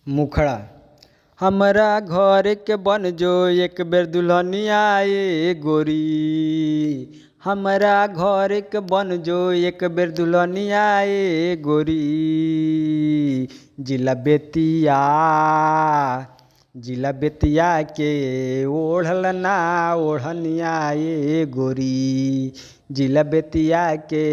मुखड़ा। हमरा घर के बन जो एक बेर दुल्हनिया ए गोरी। हमरा घर के बन जो एक बेर दुल्हनिया ए गोरी। जिला बेतिया के ओढ़ल ना ओढ़निया ए गोरी। जिला बेतिया के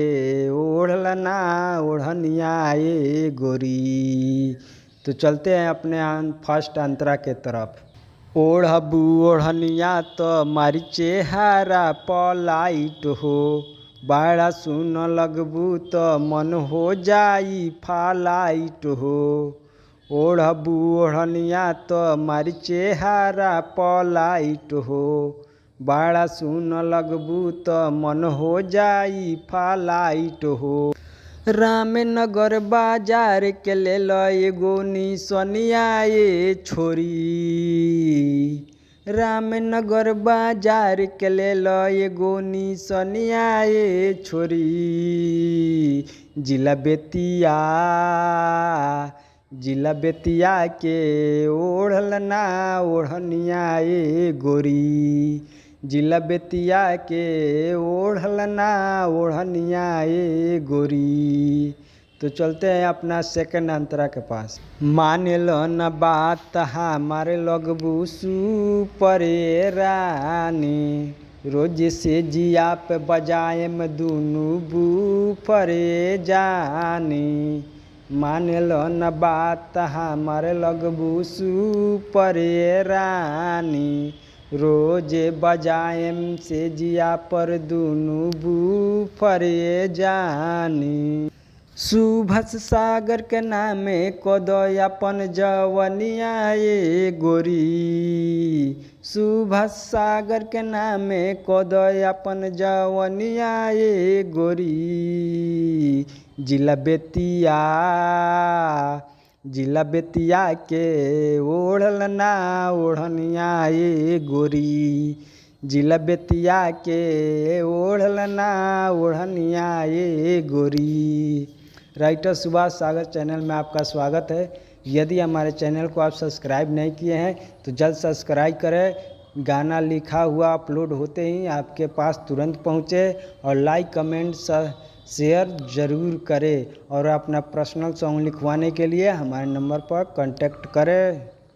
ओढ़ल ना ओढ़निया ए गोरी। तो चलते हैं अपने फर्स्ट अंतरा के तरफ। ओढ़बू ओढ़निया तो मारी चेहरा पलाइट हो। बड़ा सुन लगबू तो मन हो जाई फालाइट हो। ओढ़बू ओढ़निया तो मारी चेहरा पलाइट हो। बड़ा सुन लगबू तो मन हो जाई फालाइट हो। रामनगर बाजार के ले लो एगो निसनिया ए छोरी। रामनगर बाजार के ले लो एगो निसनिया ए छोरी। जिला बेतिया के ओढ़ल ना ओढ़निया ए गोरी। जिला बेतिया के ओढ़ल ना ओढ़निया ए गोरी। तो चलते हैं अपना सेकंड अंतरा के पास। माने लो न बात हमारे लगबू सुपरे रानी। रोज से जिया पे बजाए में दुनू बूफरे जानी। माने लो न बात हमारे लगबू सुपरे रानी। रोजे बजाएम से जिया पर दुनू बूफरे जानी। सुभाष सागर के नामे कदो अपन जवनिया ए गोरी। सुभाष सागर के नामे कदो अपन जवनिया ए गोरी। जिला बेतिया के ओढ़ल ना ओढ़निया ए गोरी। जिला बेतिया के ओढ़ल ना ओढ़निया ए गोरी। राइटर सुभाष सागर चैनल में आपका स्वागत है। यदि हमारे चैनल को आप सब्सक्राइब नहीं किए हैं तो जल्द सब्सक्राइब करें। गाना लिखा हुआ अपलोड होते ही आपके पास तुरंत पहुँचे। और लाइक कमेंट शेयर ज़रूर करें। और अपना पर्सनल सॉन्ग लिखवाने के लिए हमारे नंबर पर कांटेक्ट करें।